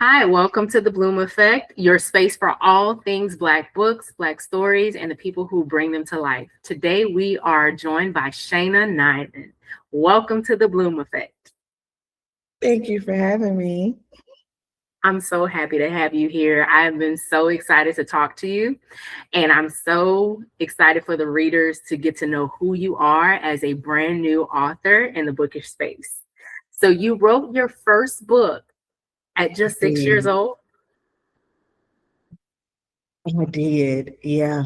Hi, welcome to the Bloom Effect, your space for all things Black books, Black stories, and the people who bring them to life. Today, we are joined by Shana Ninan. Welcome to the Bloom Effect. Thank you for having me. I'm so happy to have you here. I've been so excited to talk to you, and I'm so excited for the readers to get to know who you are as a brand new author in the bookish space. So, you wrote your first book at I just 6 years did. old. I did. Yeah.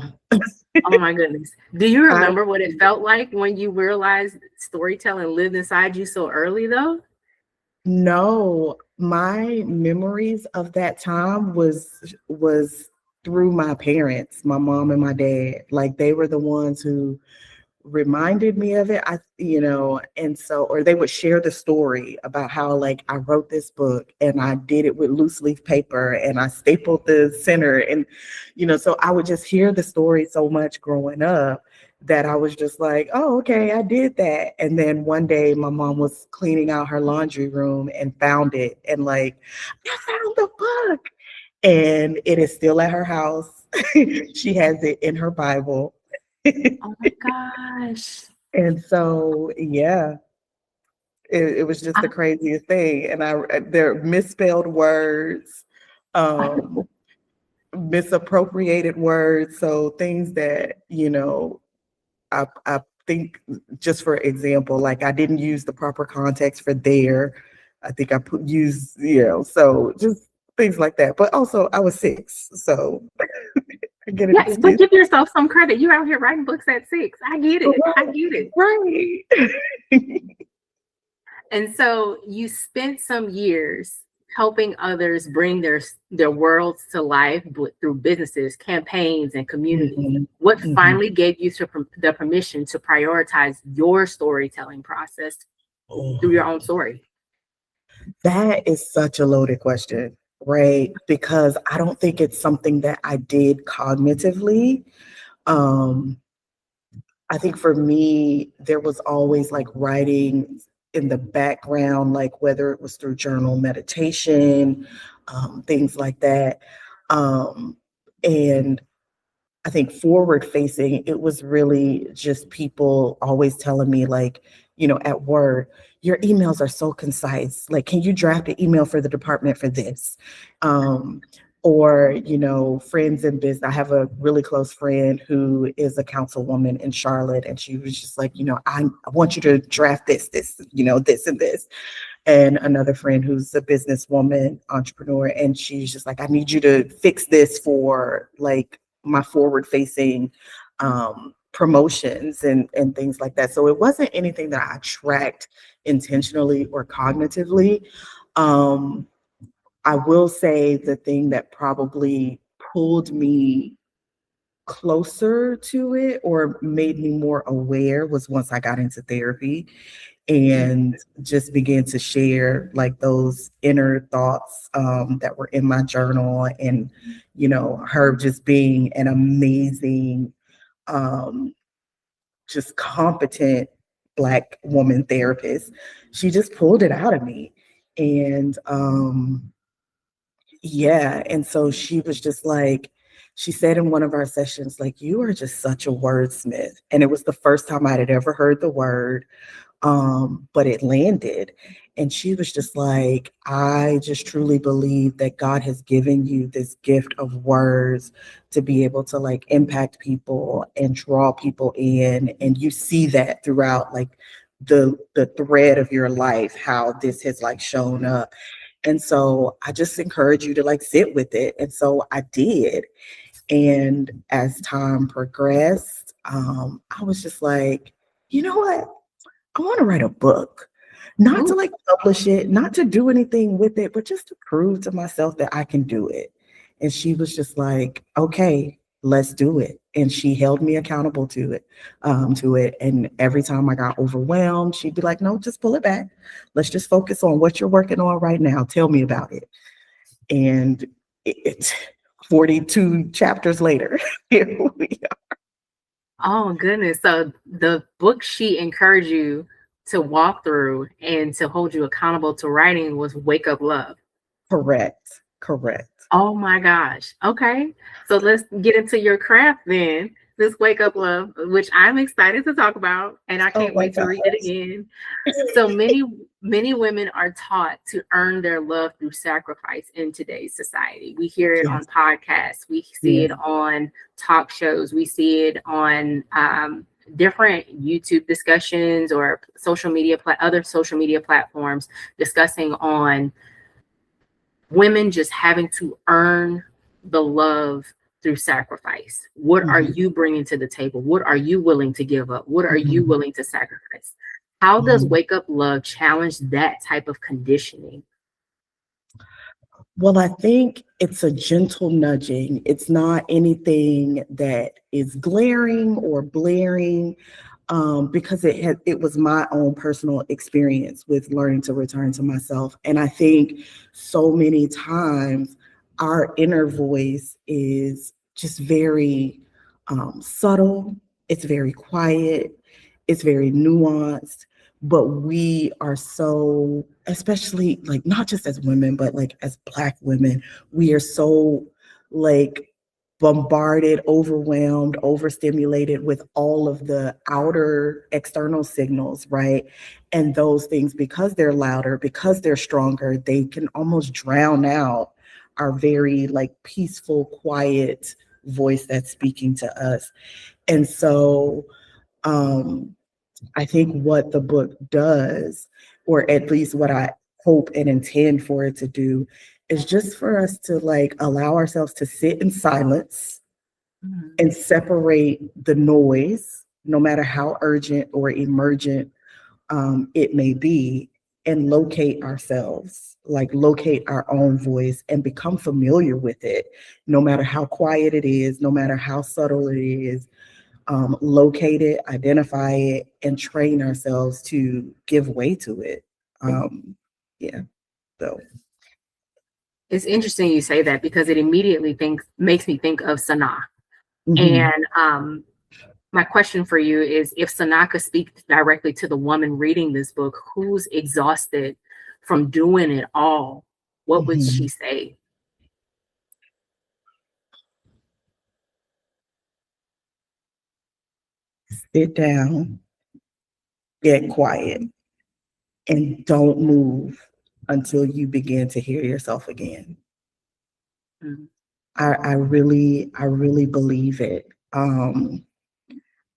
Oh my goodness. Do you I remember what it felt like when you realized storytelling lived inside you so early, though? know my memories of that time was through my parents, my mom and my dad. Like they were the ones who reminded me of it. And so, or they would share the story about how like I wrote this book and I did it with loose leaf paper and I stapled the center. And so I would just hear the story so much growing up that I was just like, oh, okay, I did that. And then one day my mom was cleaning out her laundry room and found it and like, I found the book. And it is still at her house. She has it in her Bible. Oh my gosh. And so, yeah, it was just I, the craziest thing. And there misspelled words, um, misappropriated words. So things that, I think just for example, like I didn't use the proper context for there. I think so just things like that. But also I was 6, so I get an yeah, but excuse. give yourself some credit. You're out here writing books at 6. I get it. I Right, get it. right. And so you spent some years helping others bring their worlds to life through businesses, campaigns, and communities. Mhm, What mhm. finally gave you the permission to prioritize your storytelling process through your Oh. own story? That is such a loaded question, right? Because I don't think it's something that I did cognitively. Um, I think for me, there was always like writing in the background, like whether it was through journal meditation, things like that. Um, and I think forward facing, it was really just people always telling me, like, at work, your emails are so concise. Like, can you draft an email for the department for this? Um, or, friends in business. I have a really close friend who is a councilwoman in Charlotte, and she was just like, I want you to draft this, this and this. And another friend who's a businesswoman, entrepreneur, and she's just like, I need you to fix this for like my forward facing promotions and things like that. So it wasn't anything that I tracked intentionally or cognitively. Um, I will say the thing that probably pulled me closer to it or made me more aware was once I got into therapy and just began to share like those inner thoughts that were in my journal, and her just being an amazing, um, just competent Black woman therapist. She just pulled it out of me. And yeah, and so she was just like, she said in one of our sessions, like, you are just such a wordsmith. And it was the first time I had ever heard the word, but it landed. And she was just like, I just truly believe that God has given you this gift of words to be able to like impact people and draw people in. And you see that throughout like the thread of your life, how this has like shown up. And so I just encourage you to like sit with it. And so I did. And as time progressed, I was just like, you know what? I want to write a book, not to Ooh, like publish it, not to do anything with it, but just to prove to myself that I can do it. And she was just like, okay, let's do it. And she held me accountable to it. And every time I got overwhelmed, she'd be like, no, just pull it back. Let's just focus on what you're working on right now. Tell me about it. And it's 42 chapters later. Here we oh goodness. So the book she encouraged you to walk through and to hold you accountable to writing was Wake Up Love. Correct. Oh my gosh. Okay. So let's get into your craft then. This Wake Up Love, which I'm excited to talk about, and I Oh can't my wait to read it gosh. again. So many women are taught to earn their love through sacrifice in today's society. We hear it on Yes. podcasts, we see Yeah. it on talk shows, we see it on different YouTube discussions or other social media platforms discussing on women just having to earn the love through sacrifice. What are Mhm. you bringing to the table? What are you willing to give up? What are you Mhm. willing to sacrifice? How does Mhm. Wake Up Love challenge that type of conditioning? Well, I think it's a gentle nudging. It's not anything that is glaring or blaring, because it was my own personal experience with learning to return to myself. And I think so many times our inner voice is just very subtle. It's very quiet. It's very nuanced. But we are so, especially like not just as women, but like as Black women, we are so like bombarded, overwhelmed, overstimulated with all of the outer external signals, right? And those things, because they're louder, because they're stronger, they can almost drown out our very like peaceful, quiet voice that's speaking to us. And so um I think what the book does, or at least what I hope and intend for it to do, is just for us to like allow ourselves to sit in silence Mhm. and separate the noise, no matter how urgent or emergent it may be, and locate ourselves, like locate our own voice and become familiar with it, no matter how quiet it is, no matter how subtle it is. Locate it, identify it, and train ourselves to give way to it. Yeah, so. It's interesting you say that because it immediately makes me think of Sanaa. Mhm. And my question for you is, if Sanaa could speak directly to the woman reading this book who's exhausted from doing it all, what would she Mhm. say? Sit down, get quiet, and don't move until you begin to hear yourself again. Mm. I really believe it.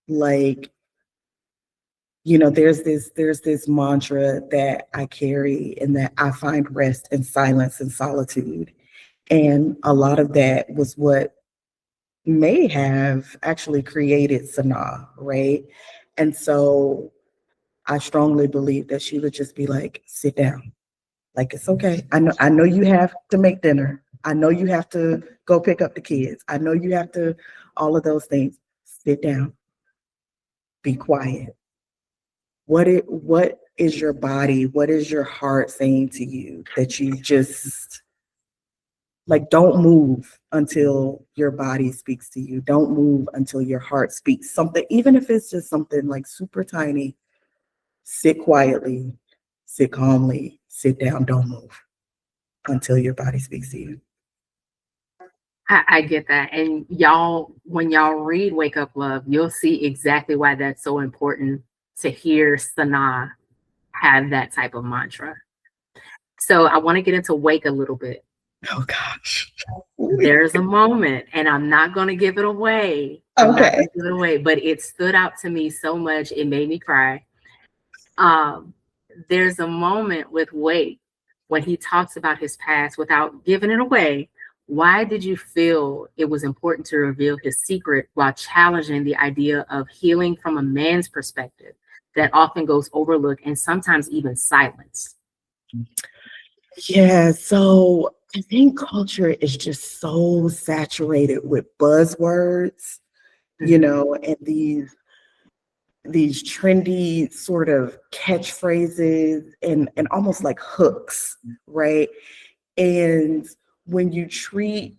Like, there's this mantra that I carry, and that I find rest in silence and solitude. And a lot of that was what may have actually created Sanaa, right? And so I strongly believe that she would just be like, sit down. Like, it's okay. I know you have to make dinner. I know you have to go pick up the kids. I know you have to all of those things. Sit down. Be quiet. What is your body? What is your heart saying to you that you just like, don't move until your body speaks to you. Don't move until your heart speaks something, even if it's just something like super tiny. Sit quietly, sit calmly, sit down, don't move until your body speaks to you. I get that. And y'all, when y'all read Wake Up Love, you'll see exactly why that's so important to hear Sanaa have that type of mantra. So I want to get into Wake a little bit. Oh gosh. There's a moment, and I'm not going to give it away. I'm not Okay. going to give it away, but it stood out to me so much, it made me cry. Um, there's a moment with Wake when he talks about his past without giving it away. Why did you feel it was important to reveal his secret while challenging the idea of healing from a man's perspective that often goes overlooked and sometimes even silenced? Yeah, so I think culture is just so saturated with buzzwords, Mhm. and these trendy sort of catchphrases and almost like hooks, right? And when you treat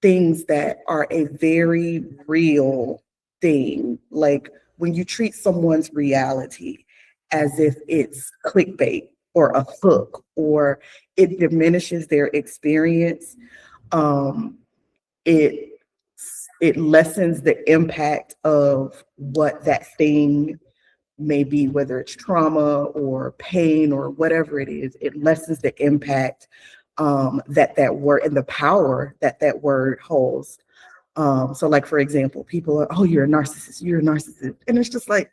things that are a very real thing, like when you treat someone's reality as if it's clickbait or a hook, or it diminishes their experience. Um, it it lessens the impact of what that thing may be, whether it's trauma or pain or whatever it is. It lessens the impact that that word and the power that that word holds. So, like for example, people are, oh, you're a narcissist, you're a narcissist, and it's just like,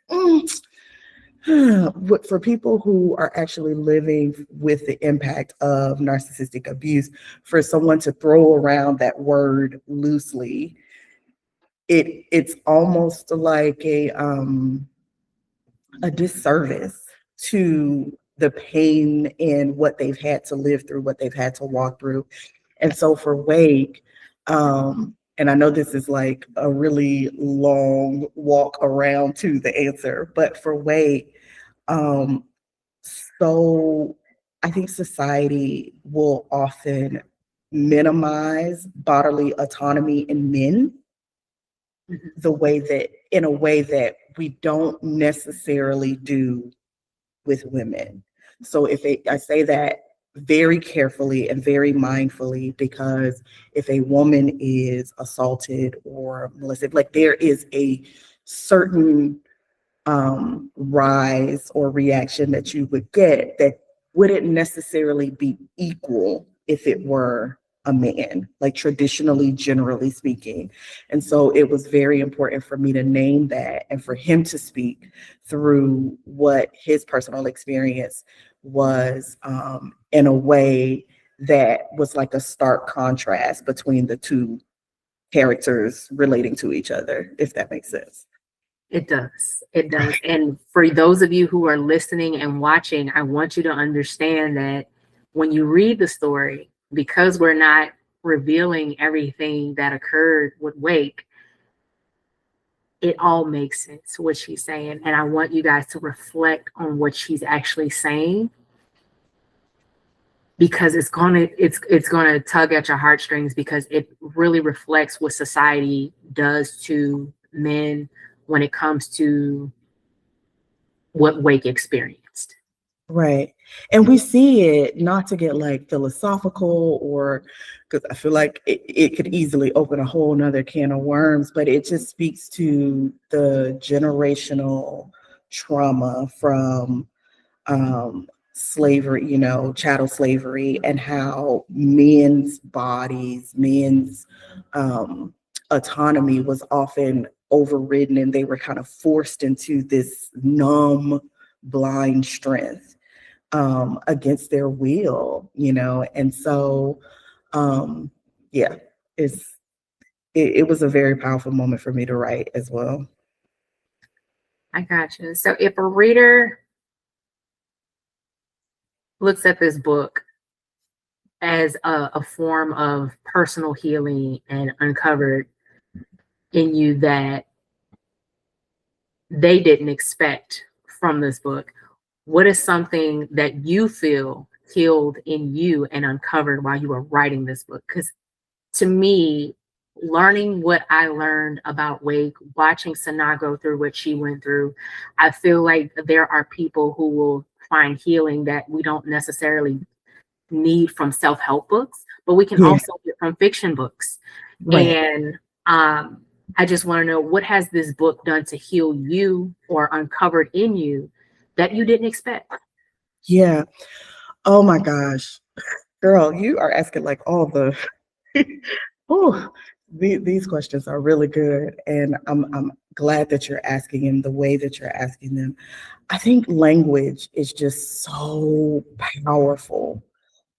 for people who are actually living with the impact of narcissistic abuse, for someone to throw around that word loosely, it's almost like a disservice to the pain and what they've had to live through, what they've had to walk through. And so for Wake, and I know this is like a really long walk around to the answer, but for Wake, um, so I think society will often minimize bodily autonomy in men the way that in a way that we don't necessarily do with women. So I say that very carefully and very mindfully, because if a woman is assaulted or molested, like there is a certain rise or reaction that you would get that wouldn't necessarily be equal if it were a man, like traditionally, generally speaking. And so it was very important for me to name that and for him to speak through what his personal experience was, in a way that was like a stark contrast between the two characters relating to each other, if that makes sense. It does. It does. And for those of you who are listening and watching, I want you to understand that when you read the story, because we're not revealing everything that occurred with Wake, it all makes sense what she's saying. And I want you guys to reflect on what she's actually saying, because it's gonna tug at your heartstrings, because it really reflects what society does to men when it comes to what Wake experienced. Right. And we see it, not to get like philosophical, or because I feel like it could easily open a whole nother can of worms, but it just speaks to the generational trauma from slavery, chattel slavery, and how men's bodies, men's autonomy was often overridden, and they were kind of forced into this numb, blind strength against their will, and so yeah, it was a very powerful moment for me to write as well. I got you. So if a reader looks at this book as a form of personal healing and uncovered in you that they didn't expect from this book, what is something that you feel healed in you and uncovered while you were writing this book? Because to me, learning what I learned about Wake, watching Sana go through what she went through, I feel like there are people who will find healing that we don't necessarily need from self-help books, but we can Yeah, also get from fiction books. right. And I just want to know, what has this book done to heal you or uncovered in you that you didn't expect? Yeah. Oh my gosh. Girl, you are asking like all the oh, these questions are really good. And I'm glad that you're asking in the way that you're asking them. I think language is just so powerful.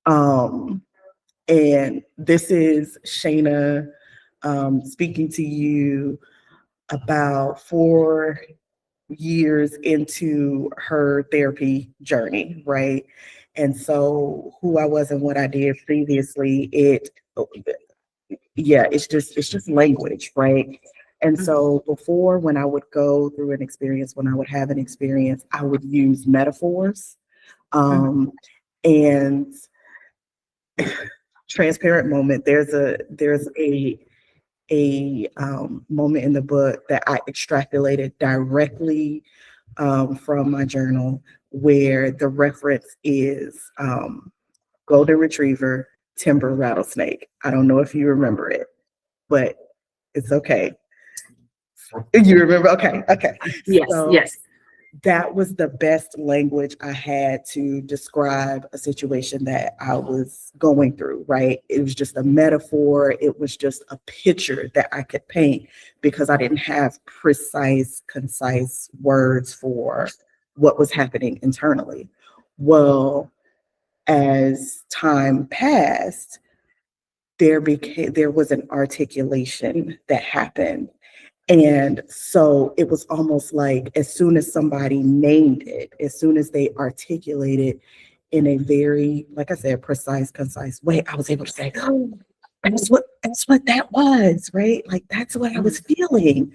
Um, and this is Shana speaking to you about 4 years into her therapy journey, right? And so who I was and what I did previously, it's just language, right? And so before, when I would go through an experience, when I would have an experience, I would use metaphors. And transparent moment, there's a moment in the book that I extrapolated directly from my journal, where the reference is golden retriever, timber rattlesnake. I don't know if you remember it, but it's okay. You remember? Okay, okay. Yes, So yes. that was the best language I had to describe a situation that I was going through, right? It was just a metaphor. It was just a picture that I could paint because I didn't have precise, concise words for what was happening internally. Well, as time passed, there was an articulation that happened, and so it was almost like as soon as somebody named it, as soon as they articulated in a very, like I said, precise, concise way, I was able to say, oh, that's what that was, right? Like that's what I was feeling.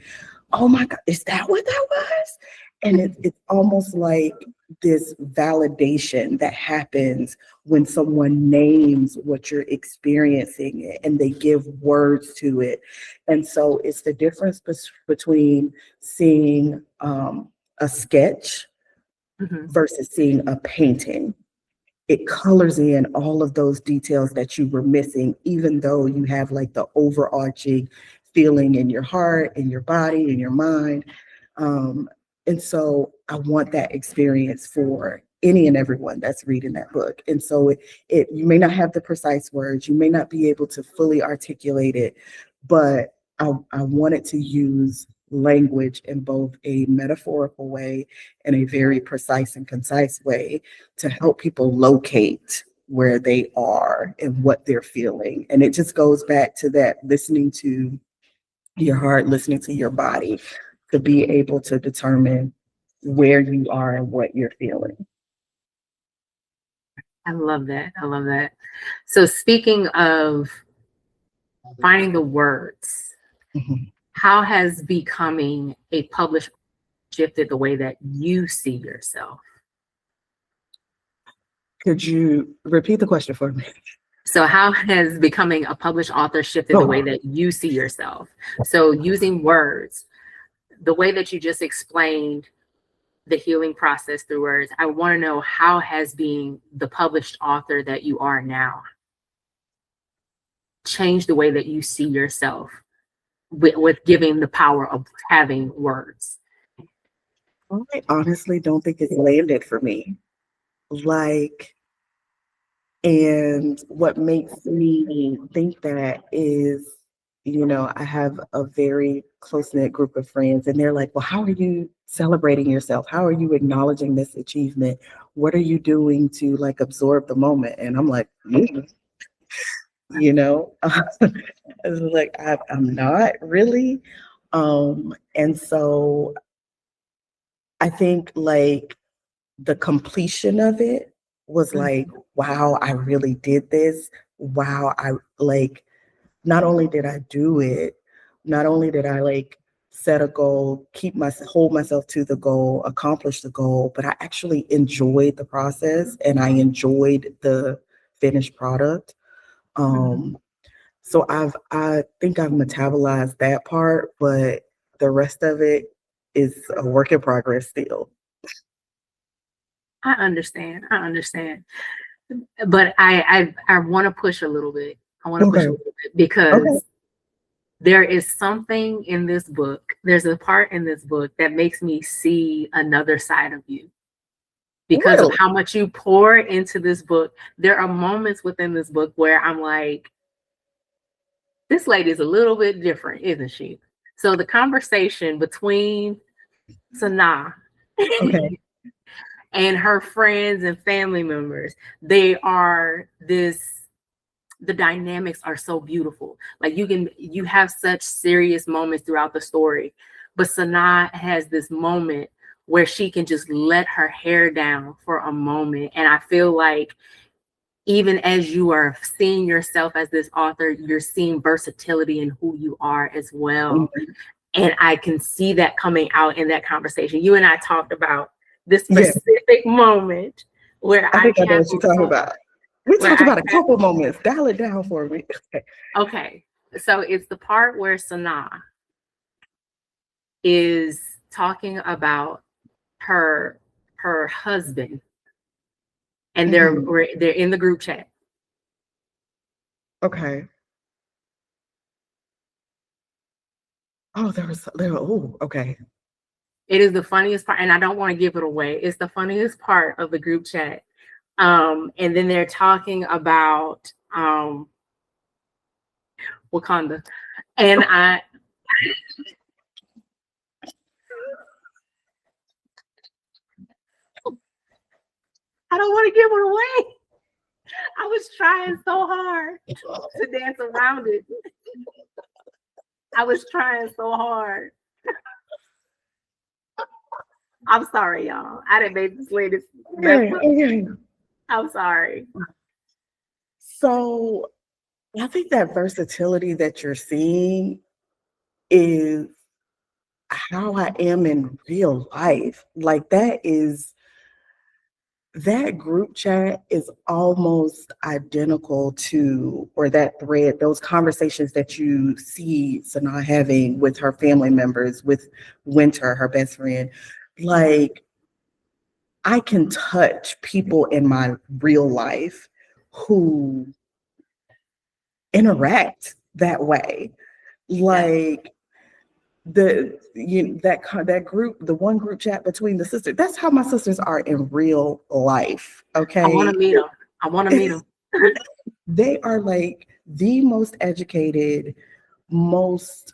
Oh my God, is that what that was? And it's almost like this validation that happens when someone names what you're experiencing and they give words to it. And so it's the difference between seeing a sketch versus seeing a painting. It colors in all of those details that you were missing, even though you have like the overarching feeling in your heart, in your body, in your mind. Um, and so I want that experience for any and everyone that's reading that book. And so you may not have the precise words, you may not be able to fully articulate it, but I wanted to use language in both a metaphorical way and a very precise and concise way to help people locate where they are and what they're feeling. And it just goes back to that listening to your heart, listening to your body to be able to determine where you are and what you're feeling. I love that. I love that. So speaking of finding the words, how has becoming a published shifted the way that you see yourself? Could you repeat the question for me? So how has becoming a published author shifted the way that you see yourself? So using words, the way that you just explained the healing process through words, I want to know how has being the published author that you are now changed the way that you see yourself with giving the power of having words? I honestly don't think it's landed for me. Like, and what makes me think that is, I have a very close-knit group of friends, and they're like, well, how are you celebrating yourself? How are you acknowledging this achievement? What are you doing to like absorb the moment? And I'm like, you know, like I'm not really. And so I think like the completion of it was like, wow, I really did this. Wow, I like, not only did I do it, not only did I like set a goal, hold myself to the goal, accomplish the goal, but I actually enjoyed the process and I enjoyed the finished product. So I think I've metabolized that part, but the rest of it is a work in progress still. I understand. I understand. But I want to push a little bit. I want to push Okay. a little bit because there is something in this book. There's a part in this book that makes me see another side of you because of how much you pour into this book. There are moments within this book where I'm like, this lady is a little bit different, isn't she? So the conversation between Sanaa and her friends and family members, the dynamics are so beautiful. Like you have such serious moments throughout the story, but Sanaa has this moment where she can just let her hair down for a moment. And I feel like even as you are seeing yourself as this author, you're seeing versatility in who you are as well. And I can see that coming out in that conversation. You and I talked about this specific moment where I think I know what you're talking about. We talked about a couple moments. Dial it down for me. Okay. So it's the part where Sanaa is talking about her her husband, and Mhm. they're in the group chat. Okay. Oh, oh, okay. It is the funniest part, and I don't want to give it away. It's the funniest part of the group chat. And then they're talking about Wakanda, and I don't want to give it away. I was trying so hard to dance around it. I was trying so hard. I'm sorry, y'all. I didn't make this lady mess Okay, up. okay. I'm sorry. So I think that versatility that you're seeing is how I am in real life. Like that group chat is almost identical to, or that thread, those conversations that you see Sanaa having with her family members, with Winter, her best friend. Like, I can touch people in my real life who interact that way. Yeah. Like, that group, the one group chat between the sisters, that's how my sisters are in real life. I want Okay. to meet them. I want to meet them. They are like the most educated, most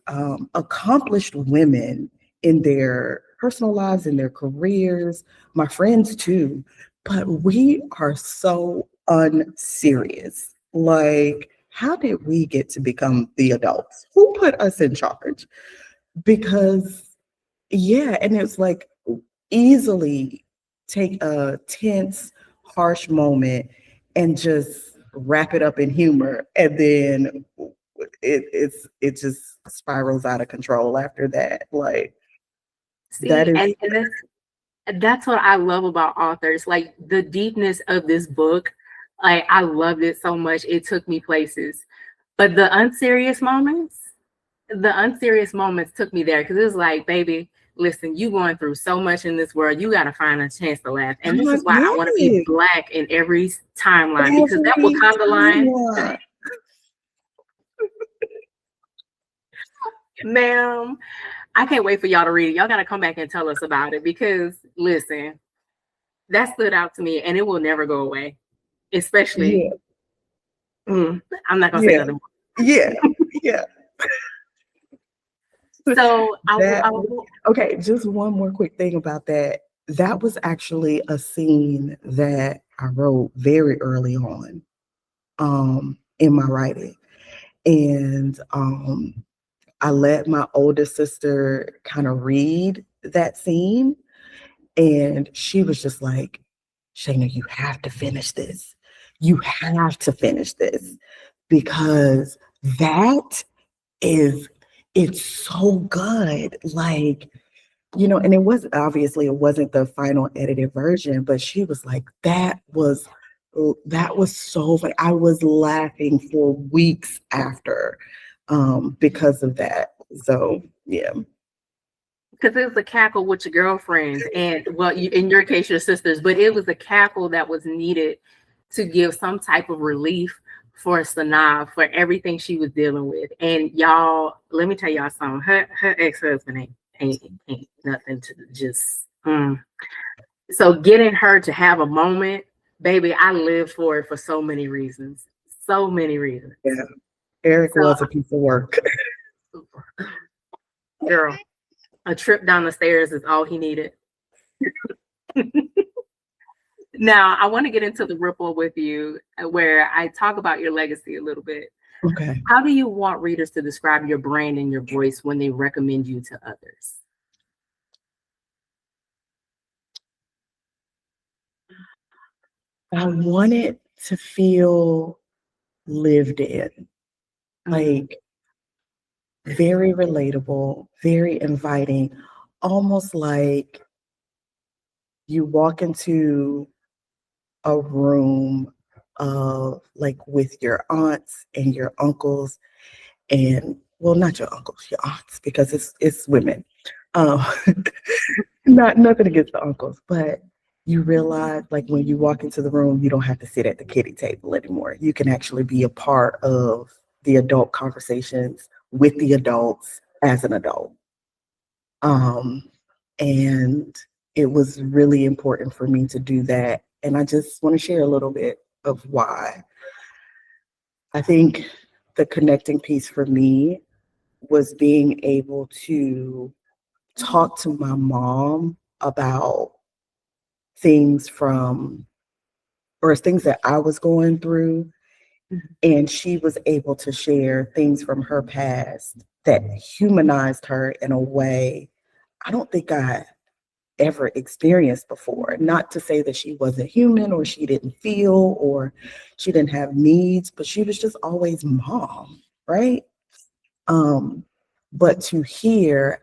accomplished women in their personal lives, in their careers, my friends too. But we are so unserious. Like, how did we get to become the adults? Who put us in charge? Because, yeah, and it's like easily take a tense, harsh moment and just wrap it up in humor, and then it just spirals out of control after that. Like, that See, is, and that's what I love about authors. Like the deepness of this book, like I loved it so much. It took me places. But the unserious moments took me there because it was like, baby, listen, you going through so much in this world. You got to find a chance to laugh. And this is why I want to be yeah, black in every timeline because that every Wakanda line, timeline. ma'am, I can't wait for y'all to read it. Y'all got to come back and tell us about it because listen, that stood out to me and it will never go away. Especially, Yeah, I'm not gonna say yeah, nothing yeah, yeah. more. So That okay, just one more quick thing about that. That was actually a scene that I wrote very early on in my writing. And I let my oldest sister kind of read that scene. And she was just like, Shana, you have to finish this. You have to finish this because that is, it's so good. Like, and it wasn't the final edited version, but she was like, that was so funny. I was laughing for weeks after because of that. So yeah. because it was a cackle with your girlfriends and well, in your case, your sisters, but it was a cackle that was needed to give some type of relief for Sanaa for everything she was dealing with. And y'all, let me tell y'all something. Her ex-husband ain't nothing to just. So getting her to have a moment, baby, I live for it for so many reasons. So many reasons. Yeah. Eric So, was a piece of work. girl, a trip down the stairs is all he needed. Now, I want to get into the ripple with you where I talk about your legacy a little bit. Okay. How do you want readers to describe your brand and your voice when they recommend you to others? I want it to feel lived in, like very relatable, very inviting, almost like you walk into a room of like with your aunts and your uncles, and well, not your uncles, your aunts, because it's women. Um, not nothing against the uncles, but you realize, like, when you walk into the room, you don't have to sit at the kiddie table anymore. You can actually be a part of the adult conversations with the adults as an adult. Um, and it was really important for me to do that. And I just want to share a little bit of why. I think the connecting piece for me was being able to talk to my mom about things from, or things that I was going through. And she was able to share things from her past that humanized her in a way I don't think I ever experienced before. Not to say that she wasn't human or she didn't feel or she didn't have needs, but she was just always mom, right? Um, but to hear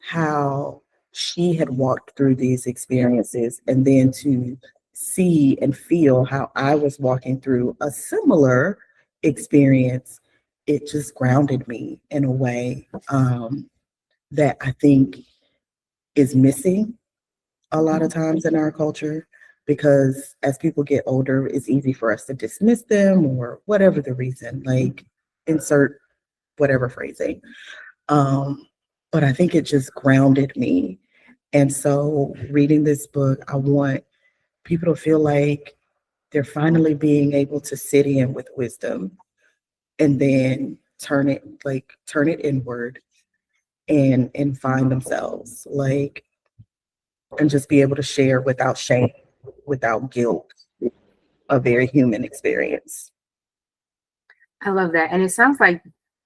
how she had walked through these experiences and then to see and feel how I was walking through a similar experience, it just grounded me in a way that I think is missing a lot of times in our culture, because as people get older, it's easy for us to dismiss them or whatever the reason, like insert whatever phrasing. Um, but I think it just grounded me. And so reading this book, I want people to feel like they're finally being able to sit in with wisdom and then turn it inward and find themselves, like, and just be able to share without shame, without guilt, a very human experience. I love that. And it sounds like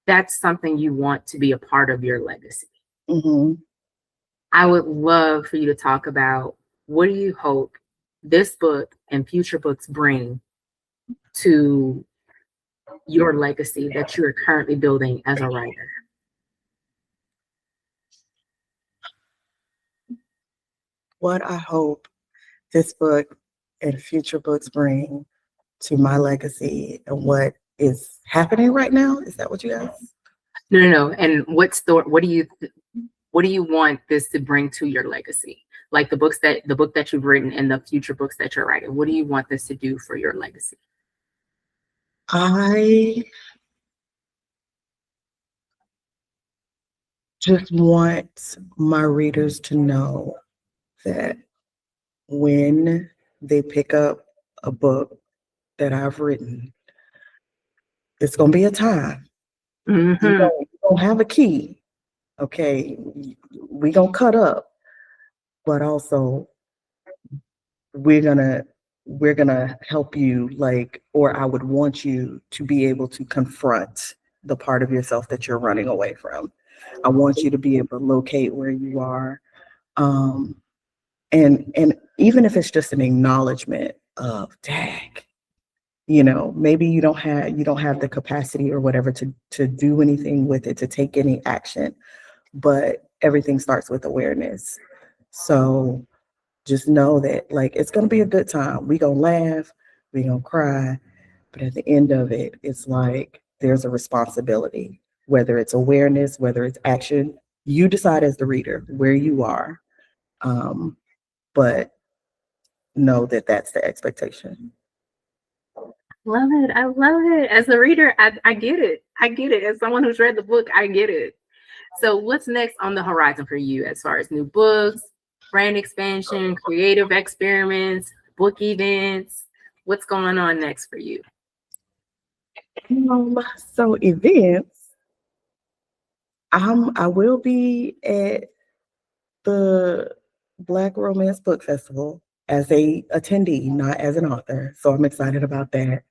that's something you want to be a part of your legacy. Mm-hmm. I would love for you to talk about, what do you hope this book and future books bring to your legacy that you are currently building as a writer? What I hope this book and future books bring to my legacy and what is happening right now. Is that what you asked? No, no, no. And what do you want this to bring to your legacy? Like the book that you've written and the future books that you're writing. What do you want this to do for your legacy? I just want my readers to know that when they pick up a book that I've written, it's going to be a time. Mm-hmm. You don't have a key. Okay. We going to cut up, but also we're going to we're going to help you, like, or I would want you to be able to confront the part of yourself that you're running away from. I want you to be able to locate where you are. Um, and even if it's just an acknowledgement of, dag, maybe you don't have the capacity or whatever to do anything with it, to take any action, but everything starts with awareness. So just know that, like, it's going to be a good time. We going to laugh, we going to cry, but at the end of it, it's like there's a responsibility, whether it's awareness, whether it's action. You decide as the reader where you are, but know that that's the expectation. Love it. I love it. As a reader, I get it. I get it. As someone who's read the book, I get it. So, what's next on the horizon for you as far as new books, brand expansion, creative experiments, book events? What's going on next for you? So events, I will be at the Black Romance Book Festival as a attendee, not as an author. So I'm excited about that.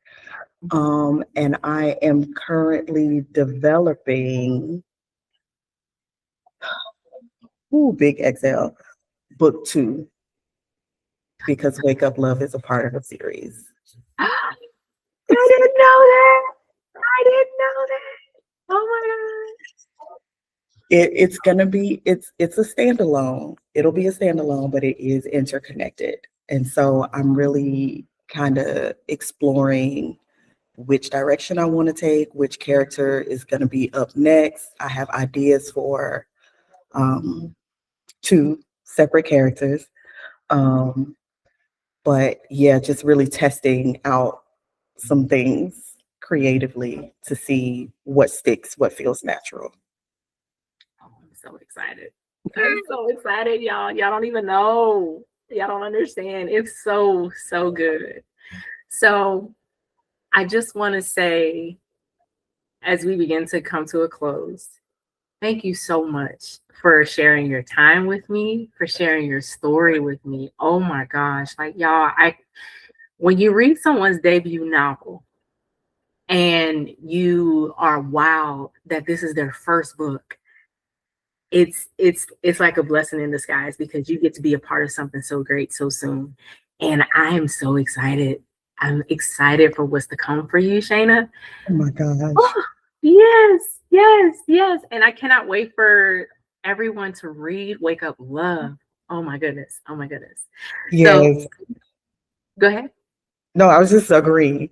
And I am currently developing Big XL book 2, because Wake Up Love is a part of the series. I didn't know that. I didn't know that. Oh my It's gonna be it's a standalone. It'll be a standalone, but it is interconnected. And so I'm really kind of exploring which direction I want to take, which character is going to be up next. I have ideas for 2 separate characters. Um, But yeah, just really testing out some things creatively to see what sticks, what feels natural. Oh, I'm so excited. I'm so excited, y'all. Y'all don't even know. Y'all don't understand. It's so, so good. So I just want to say, as we begin to come to a close, thank you so much for sharing your time with me, for sharing your story with me. Oh my gosh. Like y'all, when you read someone's debut novel and you are wow that this is their first book, it's like a blessing in disguise because you get to be a part of something so great so soon. And I am so excited. I'm excited for what's to come for you, Shana. Oh my gosh. Oh, yes, yes, yes. And I cannot wait for everyone to read Wake Up Love. Oh my goodness. Oh my goodness. So Yes. go ahead. No, I was just agreeing.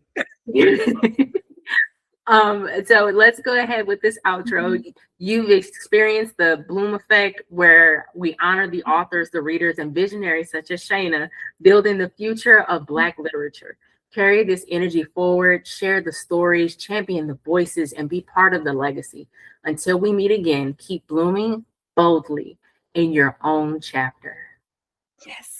So let's go ahead with this outro. You've experienced the Bloom effect, where we honor the authors, the readers, and visionaries such as Shana, building the future of Black literature. Carry this energy forward, share the stories, champion the voices, and be part of the legacy. Until we meet again, keep blooming boldly in your own chapter. Yes.